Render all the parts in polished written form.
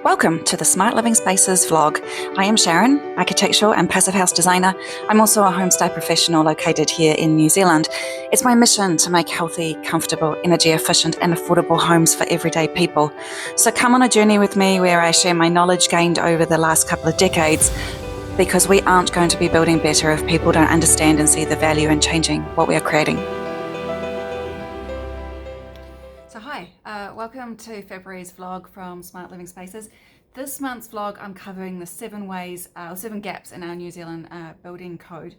Welcome to the Smart Living Spaces vlog. I am Sharon, architectural and passive house designer. I'm also a Homestar professional located here in New Zealand. It's my mission to make healthy, comfortable, energy efficient and affordable homes for everyday people. So come on a journey with me where I share my knowledge gained over the last couple of decades, because we aren't going to be building better if people don't understand and see the value in changing what we are creating. So hi, welcome to February's vlog from Smart Living Spaces. This month's vlog I'm covering the 7 gaps in our New Zealand building code,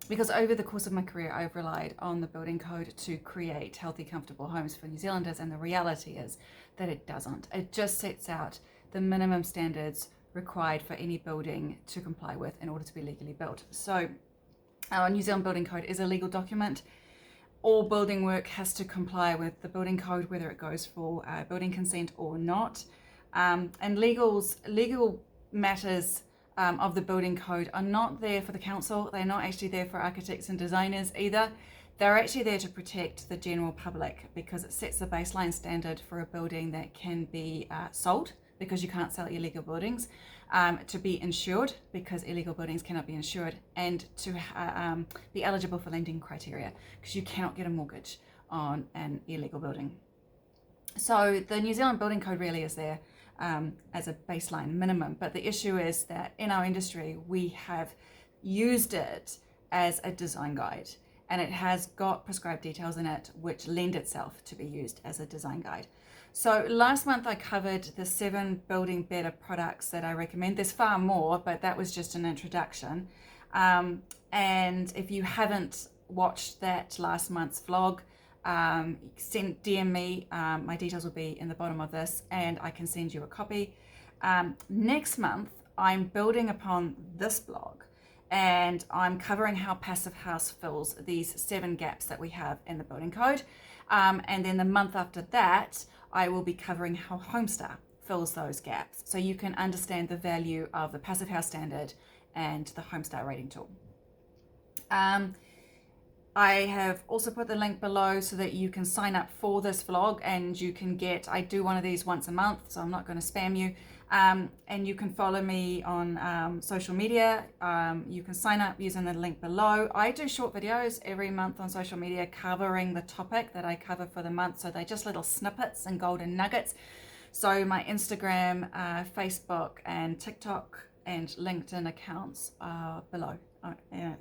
because over the course of my career I've relied on the building code to create healthy, comfortable homes for New Zealanders, and the reality is that it doesn't. It just sets out the minimum standards required for any building to comply with in order to be legally built. So our New Zealand building code is a legal document. All building work has to comply with the building code, whether it goes for building consent or not. And legal matters of the building code are not there for the council. They're not actually there for architects and designers either. They're actually there to protect the general public, because it sets the baseline standard for a building that can be sold, because you can't sell illegal buildings, to be insured, because illegal buildings cannot be insured, and to be eligible for lending criteria, because you cannot get a mortgage on an illegal building. So the New Zealand Building Code really is there as a baseline minimum, but the issue is that in our industry we have used it as a design guide, and it has got prescribed details in it which lend itself to be used as a design guide. So last month I covered the 7 building better products that I recommend. There's far more, but that was just an introduction. And if you haven't watched that last month's vlog, DM me. My details will be in the bottom of this, and I can send you a copy. Next month I'm building upon this blog, and I'm covering how Passive House fills these 7 gaps that we have in the building code. And then the month after that, I will be covering how Homestar fills those gaps, so you can understand the value of the Passive House standard and the Homestar rating tool. I have also put the link below so that you can sign up for this vlog, and you can I do one of these once a month, so I'm not going to spam you. And you can follow me on social media. You can sign up using the link below. I do short videos every month on social media covering the topic that I cover for the month, so they're just little snippets and golden nuggets. So my Instagram, Facebook and TikTok and LinkedIn accounts are below,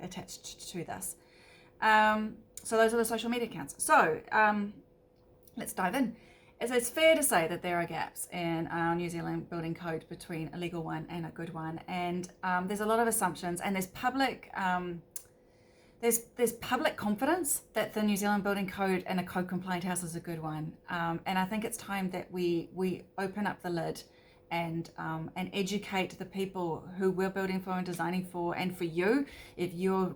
attached to this. So those are the social media accounts. So let's dive in. It's fair to say that there are gaps in our New Zealand building code between a legal one and a good one, and there's a lot of assumptions, and there's public confidence that the New Zealand building code and a code compliant house is a good one, and I think it's time that we open up the lid and educate the people who we're building for and designing for, and for you, if you're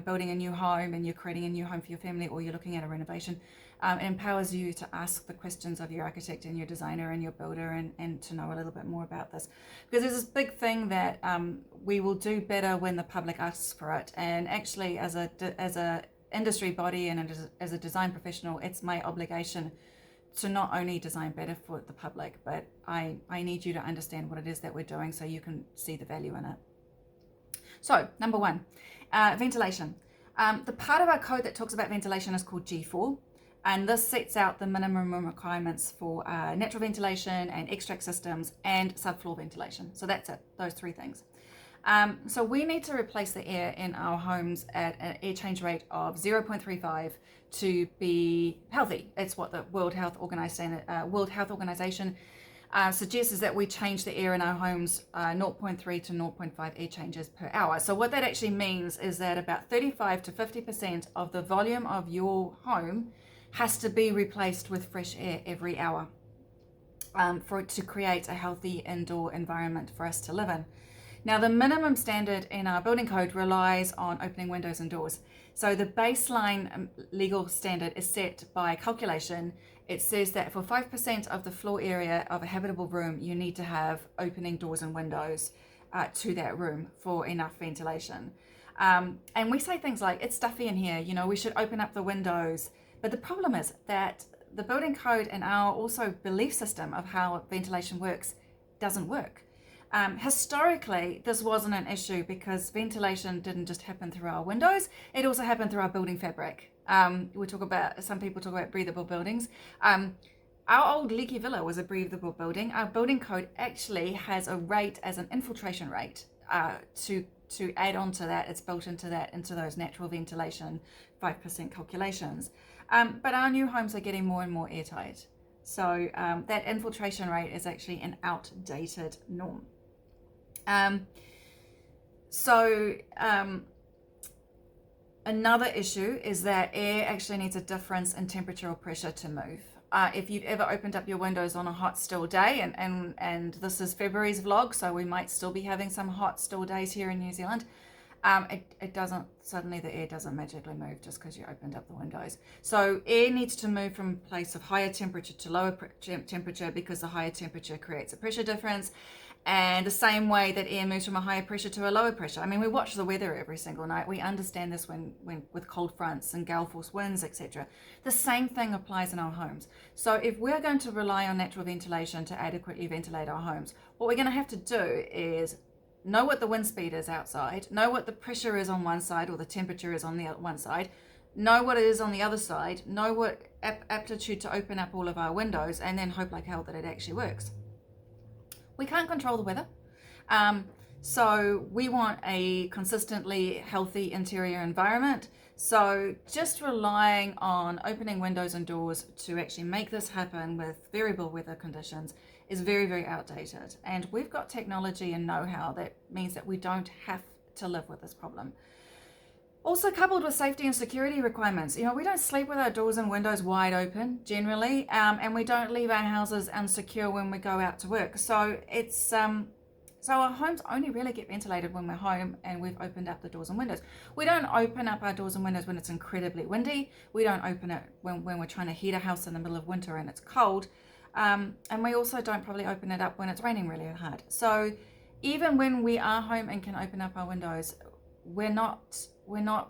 building a new home and you're creating a new home for your family, or you're looking at a renovation. It empowers you to ask the questions of your architect and your designer and your builder, and to know a little bit more about this, because there's this big thing that we will do better when the public asks for it. And actually, as a industry body and as a design professional, it's my obligation to not only design better for the public, but I need you to understand what it is that we're doing so you can see the value in it. So number 1, ventilation. The part of our code that talks about ventilation is called G4. And this sets out the minimum requirements for natural ventilation and extract systems and subfloor ventilation. So that's it, those 3 things. So we need to replace the air in our homes at an air change rate of 0.35 to be healthy. It's what the World Health Organization suggests, is that we change the air in our homes 0.3 to 0.5 air changes per hour. So what that actually means is that about 35 to 50% of the volume of your home has to be replaced with fresh air every hour for it to create a healthy indoor environment for us to live in. Now, the minimum standard in our building code relies on opening windows and doors. So the baseline legal standard is set by calculation. It says that for 5% of the floor area of a habitable room, you need to have opening doors and windows to that room for enough ventilation. And we say things like, it's stuffy in here, we should open up the windows. But the problem is that the building code and our also belief system of how ventilation works doesn't work. Historically, this wasn't an issue because ventilation didn't just happen through our windows, it also happened through our building fabric. Some people talk about breathable buildings. Our old leaky villa was a breathable building. Our building code actually has a rate as an infiltration rate to add on to that. It's built into those natural ventilation 5% calculations. But our new homes are getting more and more airtight. So that infiltration rate is actually an outdated norm. Another issue is that air actually needs a difference in temperature or pressure to move. If you've ever opened up your windows on a hot still day, and this is February's vlog, so we might still be having some hot still days here in New Zealand, the air doesn't magically move just because you opened up the windows. So air needs to move from a place of higher temperature to lower temperature because the higher temperature creates a pressure difference. And the same way that air moves from a higher pressure to a lower pressure. I mean, we watch the weather every single night. We understand this when with cold fronts and gale force winds, etc. The same thing applies in our homes. So if we're going to rely on natural ventilation to adequately ventilate our homes, what we're going to have to do is know what the wind speed is outside, know what the pressure is on one side or the temperature is on the one side, know what it is on the other side, know what aptitude to open up all of our windows, and then hope like hell that it actually works. We can't control the weather, so we want a consistently healthy interior environment. So just relying on opening windows and doors to actually make this happen with variable weather conditions is very, very outdated. And we've got technology and know-how that means that we don't have to live with this problem. Also coupled with safety and security requirements. You know, we don't sleep with our doors and windows wide open generally, and we don't leave our houses unsecure when we go out to work. So so our homes only really get ventilated when we're home and we've opened up the doors and windows. We don't open up our doors and windows when it's incredibly windy. We don't open it when we're trying to heat a house in the middle of winter and it's cold. And we also don't probably open it up when it's raining really hard. So even when we are home and can open up our windows,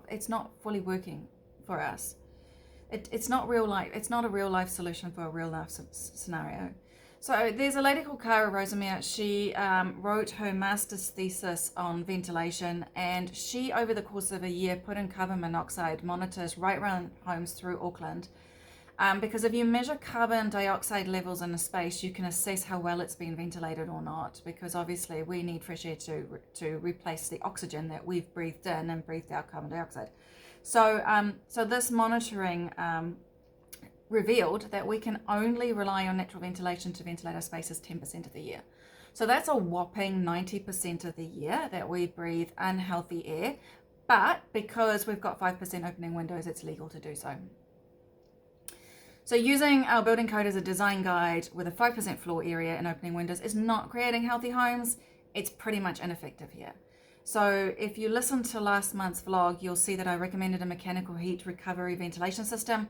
it's not fully working for us. It's not real life. It's not a real life solution for a real life scenario. So there's a lady called Kara Rosemere. She wrote her master's thesis on ventilation, and she, over the course of a year, put in carbon monoxide monitors right around homes through Auckland. Because if you measure carbon dioxide levels in a space, you can assess how well it's been ventilated or not, because obviously we need fresh air to replace the oxygen that we've breathed in and breathed out carbon dioxide. So this monitoring revealed that we can only rely on natural ventilation to ventilate our spaces 10% of the year. So that's a whopping 90% of the year that we breathe unhealthy air, but because we've got 5% opening windows, it's legal to do so. So using our building code as a design guide with a 5% floor area and opening windows is not creating healthy homes. It's pretty much ineffective here. So if you listen to last month's vlog, you'll see that I recommended a mechanical heat recovery ventilation system.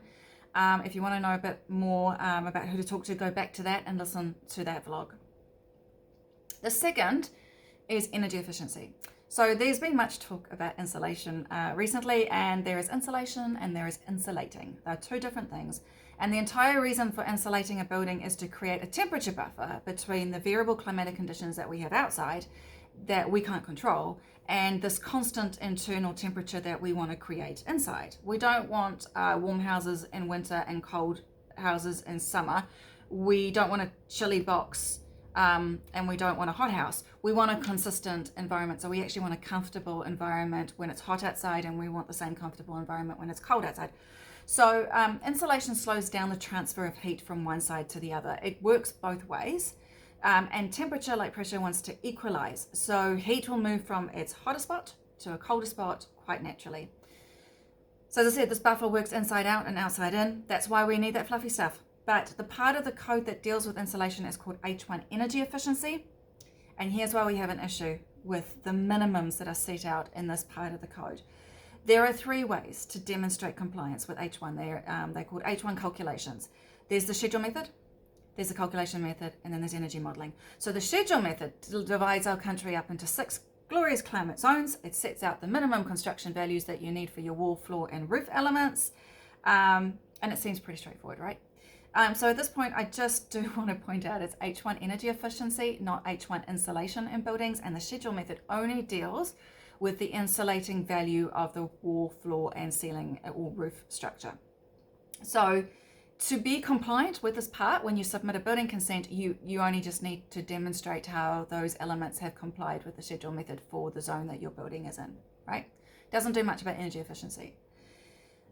If you want to know a bit more about who to talk to, go back to that and listen to that vlog. The second is energy efficiency. So there's been much talk about insulation recently, and there is insulation and there is insulating. They're two different things. And the entire reason for insulating a building is to create a temperature buffer between the variable climatic conditions that we have outside that we can't control and this constant internal temperature that we want to create inside. We don't want warm houses in winter and cold houses in summer. We don't want a chilly box and we don't want a hot house. We want a consistent environment. So we actually want a comfortable environment when it's hot outside, and we want the same comfortable environment when it's cold outside. So insulation slows down the transfer of heat from one side to the other. It works both ways. And temperature, like pressure, wants to equalize. So heat will move from its hotter spot to a colder spot quite naturally. So as I said, this buffer works inside out and outside in. That's why we need that fluffy stuff. But the part of the code that deals with insulation is called H1 energy efficiency. And here's why we have an issue with the minimums that are set out in this part of the code. There are three ways to demonstrate compliance with H1. They're called H1 calculations. There's the schedule method, there's the calculation method, and then there's energy modeling. So the schedule method divides our country up into 6 glorious climate zones. It sets out the minimum construction values that you need for your wall, floor, and roof elements. And it seems pretty straightforward, right? So at this point, I just do want to point out it's H1 energy efficiency, not H1 insulation in buildings, and the schedule method only deals with the insulating value of the wall, floor, and ceiling or roof structure. So to be compliant with this part, when you submit a building consent, you only just need to demonstrate how those elements have complied with the schedule method for the zone that your building is in, right? Doesn't do much about energy efficiency.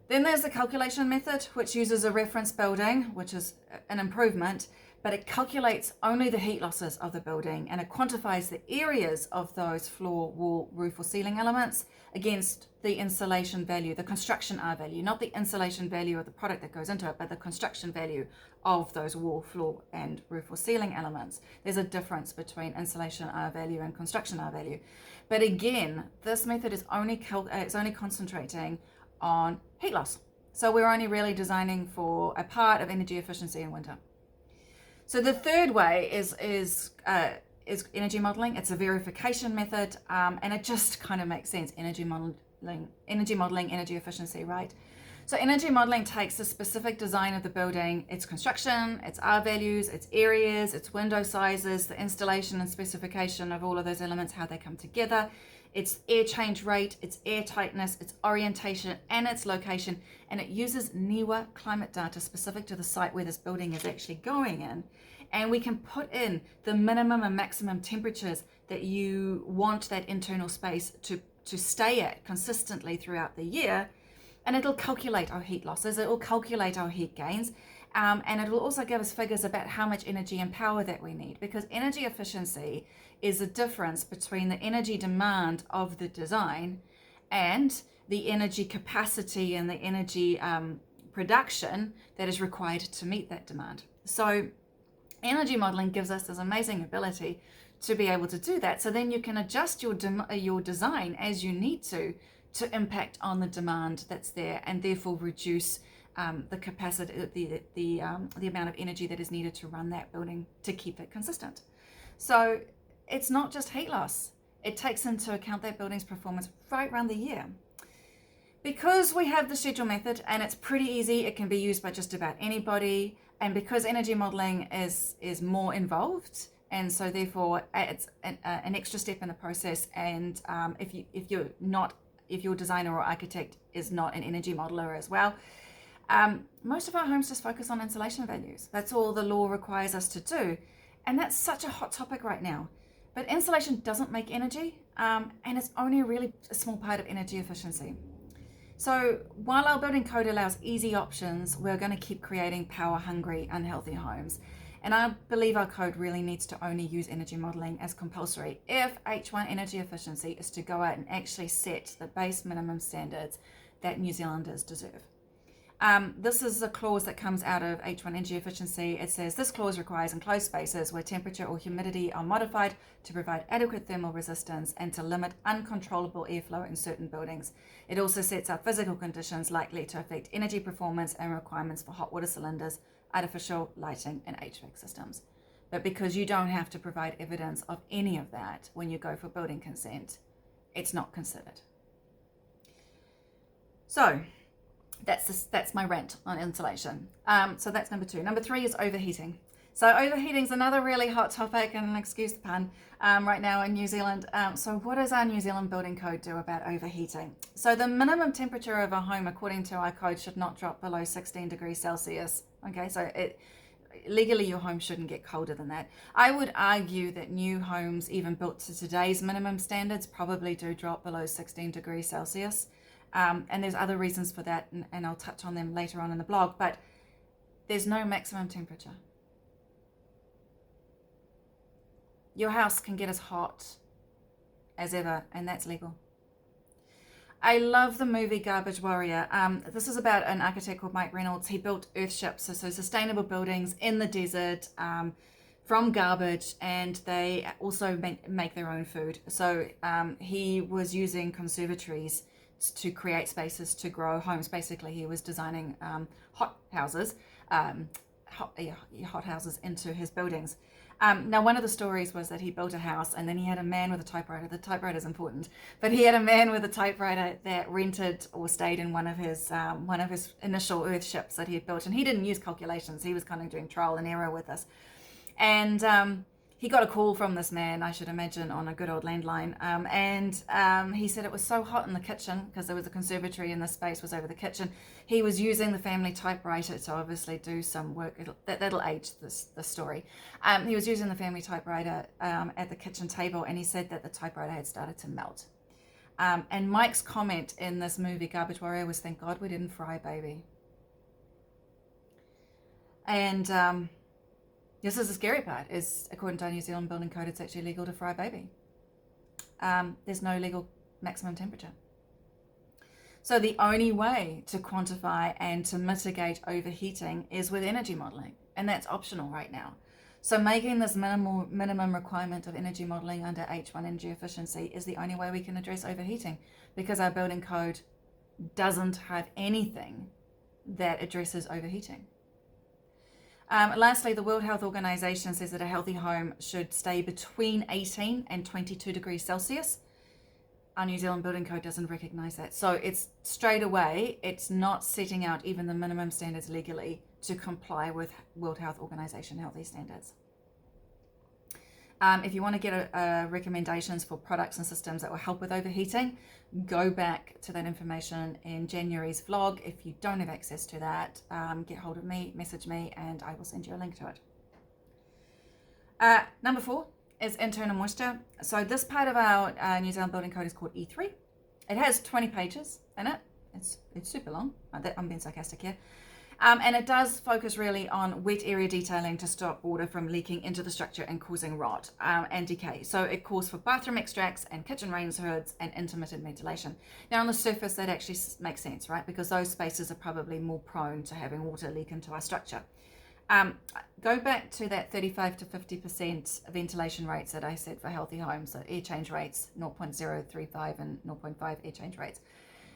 Then there's the calculation method, which uses a reference building, which is an improvement, but it calculates only the heat losses of the building, and it quantifies the areas of those floor, wall, roof, or ceiling elements against the insulation value, the construction R value, not the insulation value of the product that goes into it, but the construction value of those wall, floor, and roof or ceiling elements. There's a difference between insulation R value and construction R value. But again, this method is only concentrating on heat loss. So we're only really designing for a part of energy efficiency in winter. So the third way is energy modeling. It's a verification method, and it just kind of makes sense. Energy modeling, energy efficiency, right? So energy modeling takes the specific design of the building, its construction, its R values, its areas, its window sizes, the installation and specification of all of those elements, how they come together, its air change rate, its air tightness, its orientation, and its location. And it uses NIWA climate data specific to the site where this building is actually going in. And we can put in the minimum and maximum temperatures that you want that internal space to stay at consistently throughout the year. And it'll calculate our heat losses, it will calculate our heat gains, and it will also give us figures about how much energy and power that we need, because energy efficiency is the difference between the energy demand of the design and the energy capacity and the energy production that is required to meet that demand. So energy modeling gives us this amazing ability to be able to do that. So then you can adjust your design as you need to impact on the demand that's there, and therefore reduce the capacity, the amount of energy that is needed to run that building to keep it consistent. So it's not just heat loss. It takes into account that building's performance right around the year. Because we have the schedule method and it's pretty easy, it can be used by just about anybody. And because energy modeling is more involved, and so therefore it's an extra step in the process. And if your designer or architect is not an energy modeler as well, most of our homes just focus on insulation values. That's all the law requires us to do. And that's such a hot topic right now. But insulation doesn't make energy, and it's only really a small part of energy efficiency. So while our building code allows easy options, we're going to keep creating power-hungry, unhealthy homes. And I believe our code really needs to only use energy modeling as compulsory if H1 energy efficiency is to go out and actually set the base minimum standards that New Zealanders deserve. This is a clause that comes out of H1 energy efficiency. It says this clause requires enclosed spaces where temperature or humidity are modified to provide adequate thermal resistance and to limit uncontrollable airflow in certain buildings. It also sets out physical conditions likely to affect energy performance and requirements for hot water cylinders, artificial lighting, and HVAC systems. But because you don't have to provide evidence of any of that when you go for building consent, it's not considered. So that's my rant on insulation. So that's number 2. Number 3 is overheating. So overheating is another really hot topic, and excuse the pun, right now in New Zealand. So what does our New Zealand building code do about overheating? So the minimum temperature of a home, according to our code, should not drop below 16 degrees Celsius. Okay, so legally your home shouldn't get colder than that. I would argue that new homes, even built to today's minimum standards, probably do drop below 16 degrees Celsius. And there's other reasons for that, and I'll touch on them later on in the blog, but there's no maximum temperature. Your house can get as hot as ever, and that's legal. I love the movie Garbage Warrior. This is about an architect called Mike Reynolds. He built earthships, so sustainable buildings in the desert from garbage, and they also make their own food. So he was using conservatories to create spaces to grow homes. Basically, he was designing hot houses into his buildings. Now, one of the stories was that he built a house and then he had a man with a typewriter. The typewriter is important, but he had a man with a typewriter that rented or stayed in one of his initial Earth ships that he had built, and he didn't use calculations. He was kind of doing trial and error with this, and he got a call from this man, I should imagine, on a good old landline, and he said it was so hot in the kitchen because there was a conservatory and the space was over the kitchen. He was using the family typewriter to obviously do some work. That'll age this story. He was using the family typewriter at the kitchen table, and he said that the typewriter had started to melt. And Mike's comment in this movie, Garbage Warrior, was, "Thank God we didn't fry, baby." And this is the scary part, is according to our New Zealand building code, it's actually legal to fry a baby. There's no legal maximum temperature. So the only way to quantify and to mitigate overheating is with energy modeling, and that's optional right now. So making this minimum requirement of energy modeling under H1 energy efficiency is the only way we can address overheating, because our building code doesn't have anything that addresses overheating. Lastly, the World Health Organization says that a healthy home should stay between 18 and 22 degrees Celsius. Our New Zealand building code doesn't recognize that. So it's straight away, it's not setting out even the minimum standards legally to comply with World Health Organization healthy standards. If you want to get recommendations for products and systems that will help with overheating, go back to that information in January's vlog. If you don't have access to that, get hold of me, message me, and I will send you a link to it. Number 4 is internal moisture. So this part of our New Zealand building code is called E3. It has 20 pages in it. It's super long. I'm being sarcastic here. And it does focus really on wet area detailing to stop water from leaking into the structure and causing rot and decay. So it calls for bathroom extracts and kitchen range hoods and intermittent ventilation. Now on the surface that actually makes sense, right? Because those spaces are probably more prone to having water leak into our structure. Go back to that 35 to 50% ventilation rates that I said for healthy homes. So air change rates, 0.035 and 0.5 air change rates.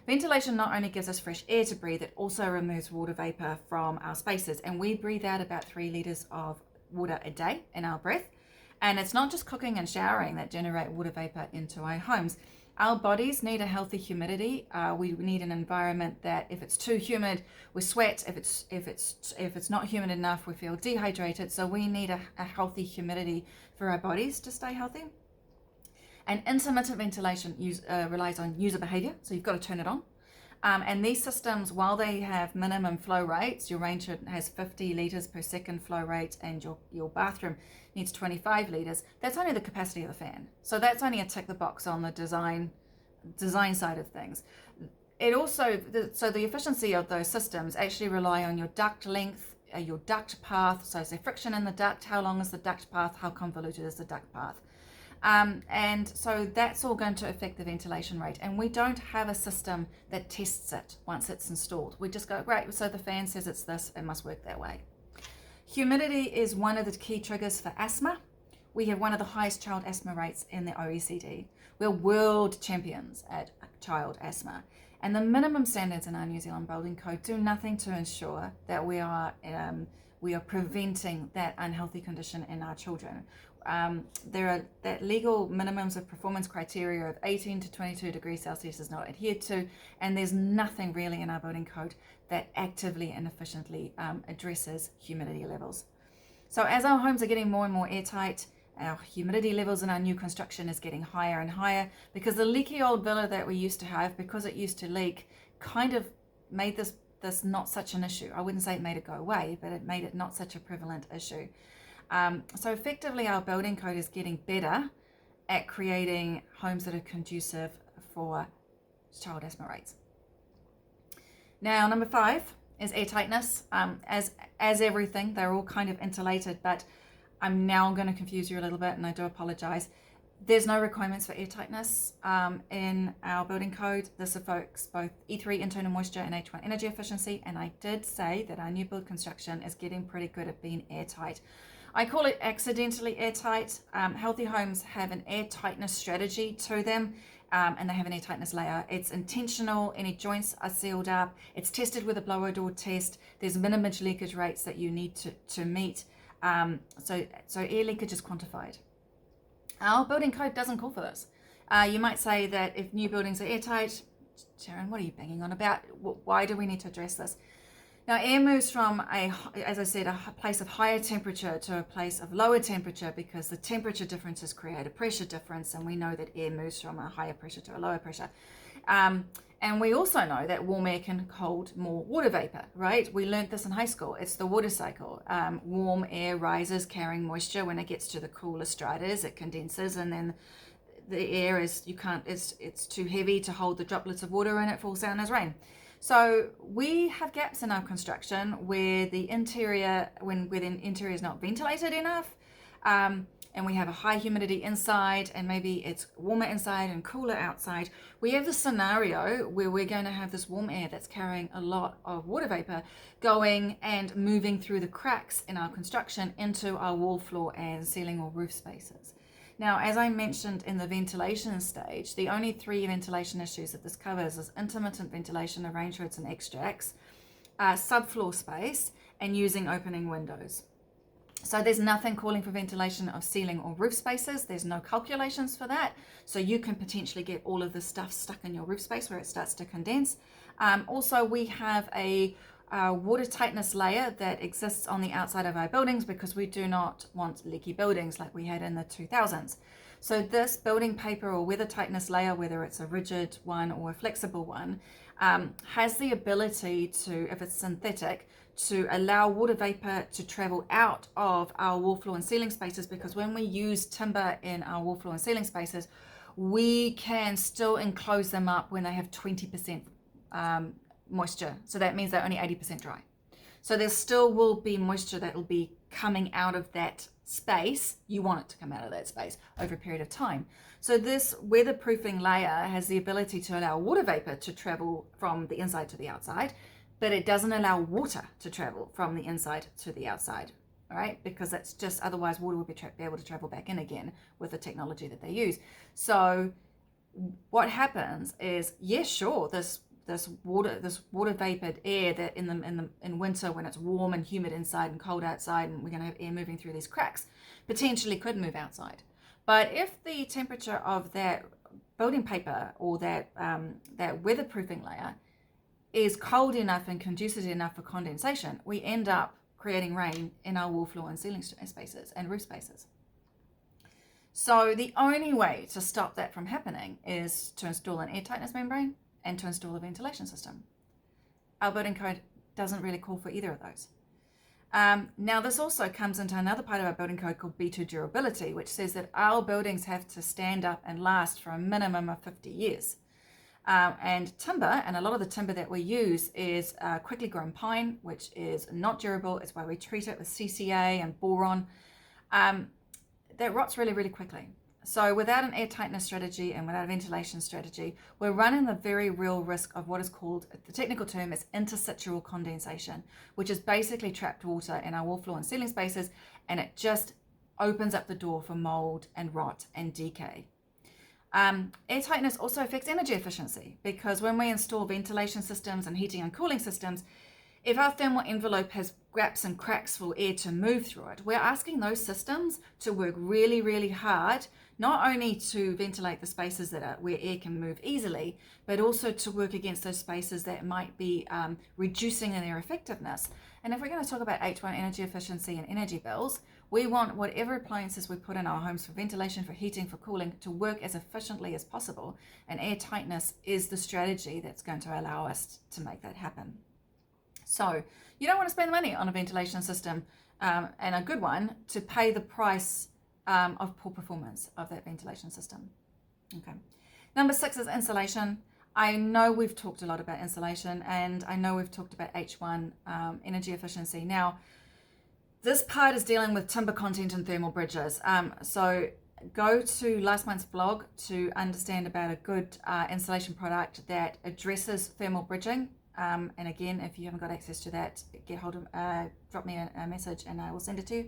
Ventilation not only gives us fresh air to breathe, it also removes water vapor from our spaces, and we breathe out about 3 liters of water a day in our breath. And it's not just cooking and showering that generate water vapor into our homes. Our bodies need a healthy humidity. We need an environment that if it's too humid, we sweat. If it's not humid enough, we feel dehydrated. So we need a healthy humidity for our bodies to stay healthy. And intermittent ventilation relies on user behavior, so you've got to turn it on. And these systems, while they have minimum flow rates, your range has 50 litres per second flow rate, and your bathroom needs 25 litres, that's only the capacity of the fan. So that's only a tick the box on the design side of things. It also, so the efficiency of those systems actually rely on your duct length, your duct path. So is there friction in the duct? How long is the duct path? How convoluted is the duct path? And so that's all going to affect the ventilation rate, and we don't have a system that tests it once it's installed. We just go, great, so the fan says it's this, it must work that way. Humidity is one of the key triggers for asthma. We have one of the highest child asthma rates in the OECD. We're world champions at child asthma, and the minimum standards in our New Zealand building code do nothing to ensure that we are preventing that unhealthy condition in our children. There are that legal minimums of performance criteria of 18 to 22 degrees Celsius is not adhered to, and there's nothing really in our building code that actively and efficiently addresses humidity levels. So as our homes are getting more and more airtight, our humidity levels in our new construction is getting higher and higher, because the leaky old villa that we used to have, because it used to leak, kind of made this not such an issue. I wouldn't say it made it go away, but it made it not such a prevalent issue. So effectively our building code is getting better at creating homes that are conducive for child asthma rates. Now number 5 is airtightness. As everything, they're all kind of interrelated, but I'm now going to confuse you a little bit, and I do apologize. There's no requirements for airtightness in our building code. This affects both E3 internal moisture and H1 energy efficiency, and I did say that our new build construction is getting pretty good at being airtight. I call it accidentally airtight. Healthy homes have an airtightness strategy to them, and they have an airtightness layer. It's intentional. Any joints are sealed up. It's tested with a blower door test. There's minimum leakage rates that you need to meet. So air leakage is quantified. Our building code doesn't call for this. You might say that if new buildings are airtight, Sharon, what are you banging on about? Why do we need to address this? Now, air moves from as I said, a place of higher temperature to a place of lower temperature because the temperature differences create a pressure difference, and we know that air moves from a higher pressure to a lower pressure. And we also know that warm air can hold more water vapor, right? We learned this in high school. It's the water cycle. Warm air rises carrying moisture. When it gets to the cooler stratas, it condenses, and then the air it's too heavy to hold the droplets of water, and it falls down as rain. So we have gaps in our construction where the interior, where the interior is not ventilated enough, and we have a high humidity inside, and maybe it's warmer inside and cooler outside. We have this scenario where we're going to have this warm air that's carrying a lot of water vapor going and moving through the cracks in our construction into our wall, floor, and ceiling or roof spaces. Now, as I mentioned in the ventilation stage, the only 3 ventilation issues that this covers is intermittent ventilation of range hoods and extracts, subfloor space, and using opening windows. So there's nothing calling for ventilation of ceiling or roof spaces. There's no calculations for that. So you can potentially get all of this stuff stuck in your roof space where it starts to condense. Also, we have a water tightness layer that exists on the outside of our buildings because we do not want leaky buildings like we had in the 2000s. So this building paper or weather tightness layer, whether it's a rigid one or a flexible one, has the ability to, if it's synthetic, to allow water vapor to travel out of our wall, floor, and ceiling spaces, because when we use timber in our wall, floor, and ceiling spaces, we can still enclose them up when they have 20% moisture. So that means they're only 80% dry. So there still will be moisture that will be coming out of that space. You want it to come out of that space over a period of time. So this weatherproofing layer has the ability to allow water vapor to travel from the inside to the outside, but it doesn't allow water to travel from the inside to the outside, all right? Because that's just, otherwise water will be able to travel back in again with the technology that they use. So what happens is, yes, sure, this water vapored air that in winter when it's warm and humid inside and cold outside, and we're going to have air moving through these cracks, potentially could move outside. But if the temperature of that building paper or that weatherproofing layer is cold enough and conducive enough for condensation, we end up creating rain in our wall, floor, and ceiling spaces and roof spaces. So the only way to stop that from happening is to install an air tightness membrane and to install a ventilation system. Our building code doesn't really call for either of those. Now this also comes into another part of our building code called B2 durability, which says that our buildings have to stand up and last for a minimum of 50 years. And timber, and a lot of the timber that we use is quickly grown pine, which is not durable. It's why we treat it with CCA and boron. That rots really, really quickly. So without an air tightness strategy and without a ventilation strategy, we're running the very real risk of what is called, the technical term is interstitial condensation, which is basically trapped water in our wall, floor, and ceiling spaces, and it just opens up the door for mold and rot and decay. Air tightness also affects energy efficiency, because when we install ventilation systems and heating and cooling systems, if our thermal envelope has gaps and cracks for air to move through it, we're asking those systems to work really, really hard, not only to ventilate the spaces that are where air can move easily, but also to work against those spaces that might be reducing in their effectiveness. And if we're going to talk about H1 energy efficiency and energy bills, we want whatever appliances we put in our homes for ventilation, for heating, for cooling to work as efficiently as possible. And air tightness is the strategy that's going to allow us to make that happen. So you don't want to spend money on a ventilation system, and a good one, to pay the price of poor performance of that ventilation system. Okay. Number 6 is insulation. I know we've talked a lot about insulation, and I know we've talked about H1 energy efficiency. Now, this part is dealing with timber content and thermal bridges. So go to last month's blog to understand about a good insulation product that addresses thermal bridging. And again, if you haven't got access to that, get hold of, drop me a message and I will send it to you.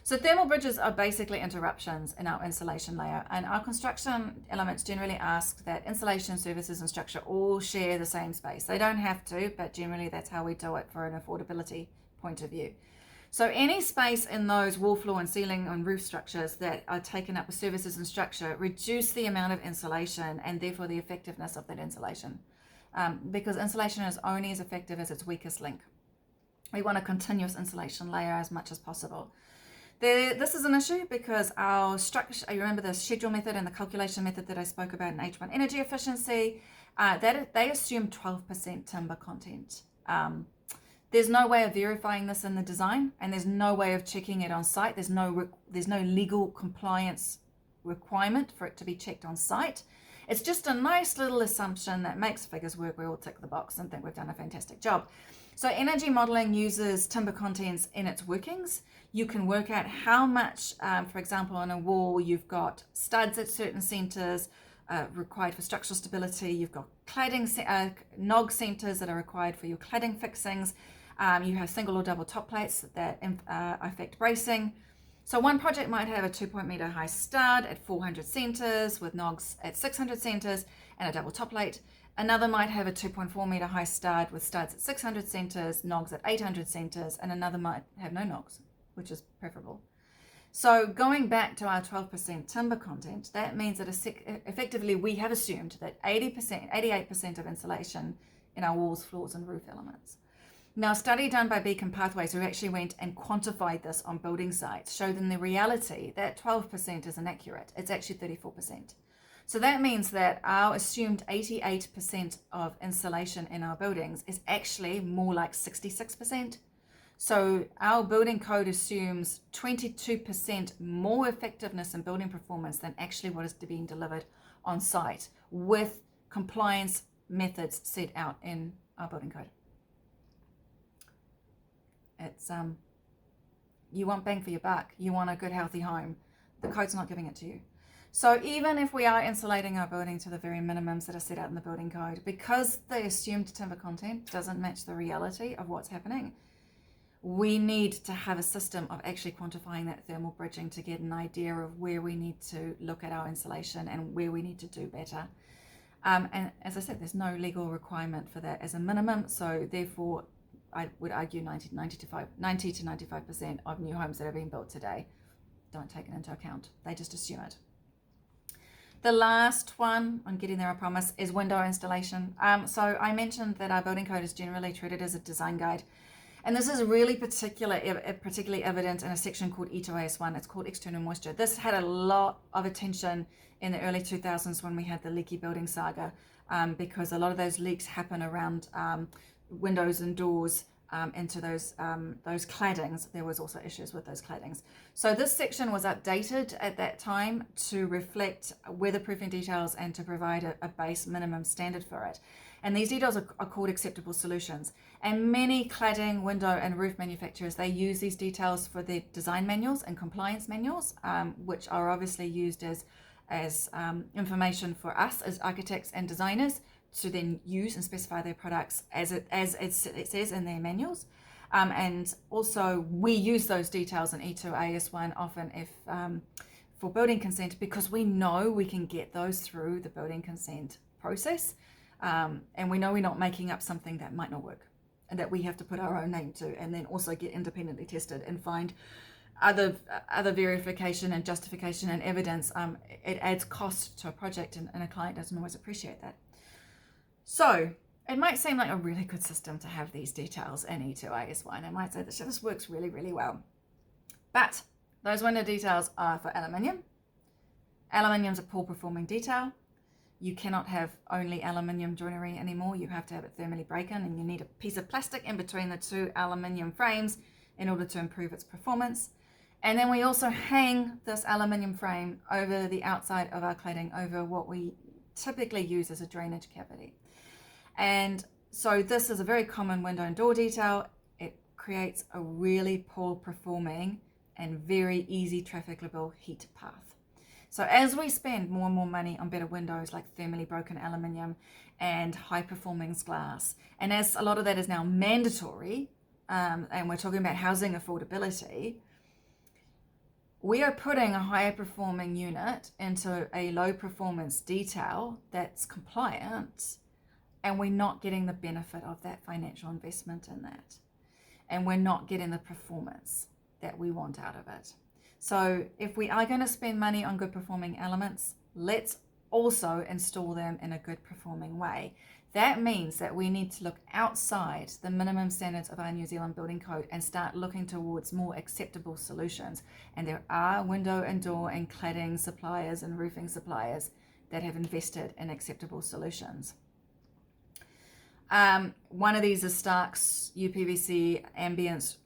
So thermal bridges are basically interruptions in our insulation layer, and our construction elements generally ask that insulation, services, and structure all share the same space. They don't have to, but generally that's how we do it for an affordability point of view. So any space in those wall, floor and ceiling and roof structures that are taken up with services and structure reduce the amount of insulation and therefore the effectiveness of that insulation. Because insulation is only as effective as its weakest link. We want a continuous insulation layer as much as possible. This is an issue because our structure, you remember the schedule method and the calculation method that I spoke about in H1 energy efficiency, they assume 12% timber content. There's no way of verifying this in the design, and there's no way of checking it on site. There's no legal compliance requirement for it to be checked on site. It's just a nice little assumption that makes figures work. We all tick the box and think we've done a fantastic job. So energy modeling uses timber contents in its workings. You can work out how much, for example, on a wall, you've got studs at certain centers required for structural stability. You've got cladding, nog centers that are required for your cladding fixings. You have single or double top plates that affect bracing. So one project might have a 2 meter high stud at 400 centers with nogs at 600 centers and a double top plate. Another might have a 2.4 meter high stud with studs at 600 centers, nogs at 800 centers, and another might have no nogs, which is preferable. So going back to our 12% timber content, that means that effectively we have assumed that 88% of insulation in our walls, floors, and roof elements. Now, a study done by Beacon Pathways, who actually went and quantified this on building sites, showed in the reality that 12% is inaccurate. It's actually 34%. So that means that our assumed 88% of insulation in our buildings is actually more like 66%. So our building code assumes 22% more effectiveness in building performance than actually what is being delivered on site with compliance methods set out in our building code. It's you want bang for your buck. You want a good, healthy home. The code's not giving it to you. So even if we are insulating our building to the very minimums that are set out in the building code, because the assumed timber content doesn't match the reality of what's happening, we need to have a system of actually quantifying that thermal bridging to get an idea of where we need to look at our insulation and where we need to do better. And as I said, there's no legal requirement for that as a minimum. So therefore, I would argue 90 to 95% of new homes that are being built today don't take it into account. They just assume it. The last one, I'm getting there, I promise, is window installation. So I mentioned that our building code is generally treated as a design guide. And this is really particularly evident in a section called E2AS1. It's called external moisture. This had a lot of attention in the early 2000s when we had the leaky building saga, because a lot of those leaks happen around windows and doors into those claddings. There was also issues with those claddings. So this section was updated at that time to reflect weatherproofing details and to provide a base minimum standard for it. And these details are called acceptable solutions. And many cladding, window and roof manufacturers, they use these details for their design manuals and compliance manuals, which are obviously used as information for us as architects and designers to then use and specify their products as it says in their manuals. And also we use those details in E2AS1 often if for building consent, because we know we can get those through the building consent process. And we know we're not making up something that might not work and that we have to put our own name to, and then also get independently tested and find other verification and justification and evidence. It adds cost to a project, and a client doesn't always appreciate that. So it might seem like a really good system to have these details in E2AS1. I might say that this works really, really well. But those window details are for aluminium. Aluminium's a poor performing detail. You cannot have only aluminium joinery anymore. You have to have it thermally broken, and you need a piece of plastic in between the two aluminium frames in order to improve its performance. And then we also hang this aluminium frame over the outside of our cladding, over what we typically use as a drainage cavity. And so this is a very common window and door detail. It creates a really poor performing and very easy trafficable heat path. So as we spend more and more money on better windows like thermally broken aluminium and high performance glass, and as a lot of that is now mandatory, and we're talking about housing affordability, we are putting a higher performing unit into a low performance detail that's compliant, and we're not getting the benefit of that financial investment in that. and we're not getting the performance that we want out of it. So if we are going to spend money on good performing elements, let's also install them in a good performing way. That means that we need to look outside the minimum standards of our New Zealand building code and start looking towards more acceptable solutions. And there are window and door and cladding suppliers and roofing suppliers that have invested in acceptable solutions. One of these is Stark's UPVC Ambience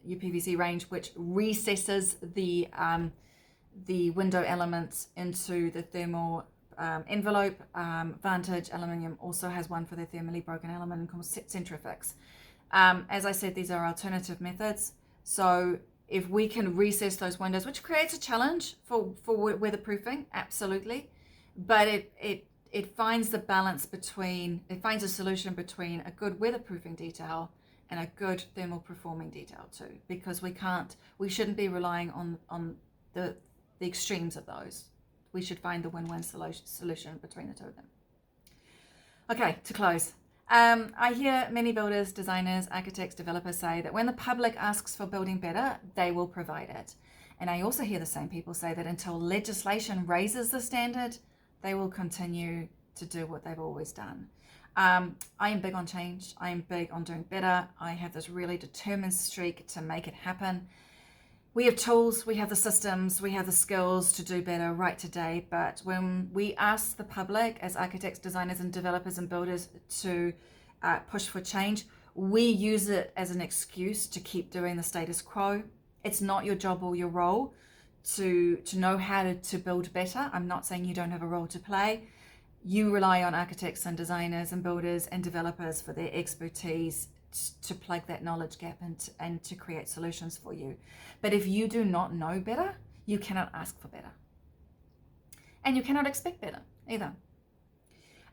UPVC range, which recesses the window elements into the thermal envelope. Vantage Aluminium also has one for their thermally broken aluminium called Centrifix. As I said, these are alternative methods. So if we can recess those windows, which creates a challenge for weatherproofing, absolutely, but it finds the balance between, it finds a solution between a good weatherproofing detail and a good thermal performing detail too, because we shouldn't be relying on the extremes of those. We should find the win-win solution between the two of them. Okay, to close. I hear many builders, designers, architects, developers say that when the public asks for building better, they will provide it. And I also hear the same people say that until legislation raises the standard, they will continue to do what they've always done. I am big on change. I am big on doing better. I have this really determined streak to make it happen. We have tools, we have the systems, we have the skills to do better right today. But when we ask the public as architects, designers and developers and builders to push for change, we use it as an excuse to keep doing the status quo. It's not your job or your role to know how to build better. I'm not saying you don't have a role to play. You rely on architects and designers and builders and developers for their expertise to plug that knowledge gap and to create solutions for you. But if you do not know better, you cannot ask for better. And you cannot expect better either.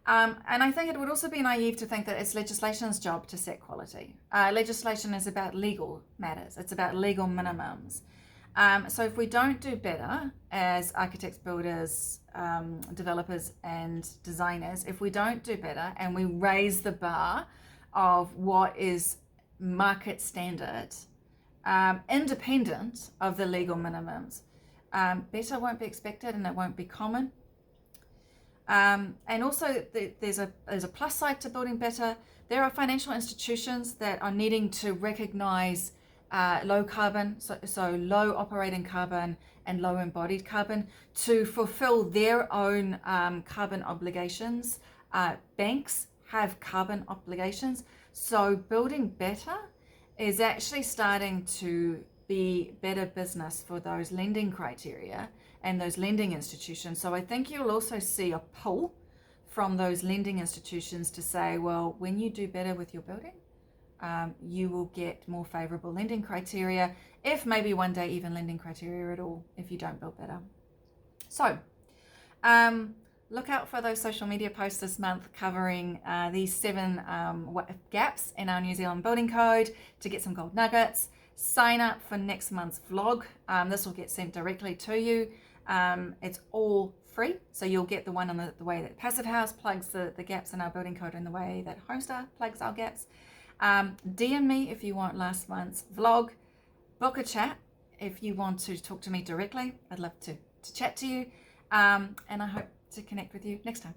And I think it would also be naive to think that it's legislation's job to set quality. Legislation is about legal matters. It's about legal minimums. So if we don't do better as architects, builders, developers and designers, if we don't do better and we raise the bar of what is market standard, independent of the legal minimums, better won't be expected and it won't be common. And also there's a plus side to building better. There are financial institutions that are needing to recognize low carbon, so low operating carbon and low embodied carbon to fulfill their own carbon obligations. Banks have carbon obligations, so building better is actually starting to be better business for those lending criteria and those lending institutions. So I think you'll also see a pull from those lending institutions to say, well, when you do better with your building, you will get more favorable lending criteria, if maybe one day even lending criteria at all, if you don't build better. So look out for those social media posts this month covering these 7 gaps in our New Zealand building code to get some gold nuggets. Sign up for next month's vlog. This will get sent directly to you. It's all free, so you'll get the one on the way that Passive House plugs the gaps in our building code and the way that Homestar plugs our gaps. DM me if you want last month's vlog. Book a chat if you want to talk to me directly. I'd love to chat to you, and I hope to connect with you next time.